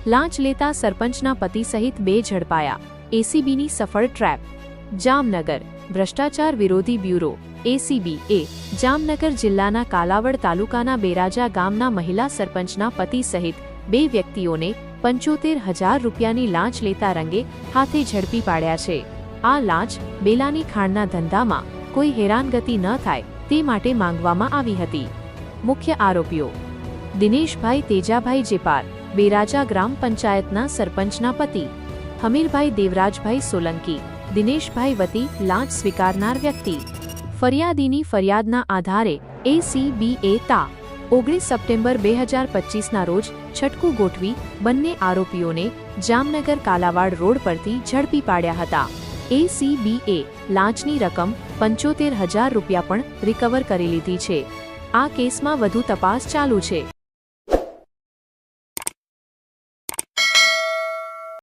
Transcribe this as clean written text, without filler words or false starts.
લાંચ લેતા સરપંચના પતિ સહિત 2 ઝડપાયા, એસીબીની સફળ ટ્રેપ। જામનગર ભ્રષ્ટાચાર વિરોધી બ્યુરો એસીબી જામનગર જિલ્લાના કાલાવડ તાલુકાના બેરાજા ગામના મહિલા સરપંચના પતિ સહિત 2 વ્યક્તિઓને 75,000 રૂપિયાની લાંચ લેતા રંગે હાથે ઝડપી પાડ્યા છે। આ લાંચ બેલાની ખાણના ધંધામાં કોઈ હેરાનગતિ ન થાય તે માટે માંગવામાં આવી હતી। મુખ્ય આરોપીઓ દિનેશભાઈ તેજાભાઈ જેપાર, બેરાજા ગ્રામ પંચાયતના સરપંચના પતિ, હમીરભાઈ દેવરાજભાઈ સોલંકી, દિનેશભાઈ વતી લાંચ સ્વીકારનાર વ્યક્તિ। ફરિયાદીની ફરિયાદના આધારે એસીબીએ તા 19 સપ્ટેમ્બર 2025ના રોજ છટકું ગોઠવી બંને આરોપીઓને જામનગર કાલાવાડ રોડ પરથી ઝડપી પાડ્યા હતા। એસીબીએ લાંચની રકમ 75,000 રૂપિયા પણ રિકવર કરી લીધી છે। આ કેસમાં વધુ તપાસ ચાલુ છે।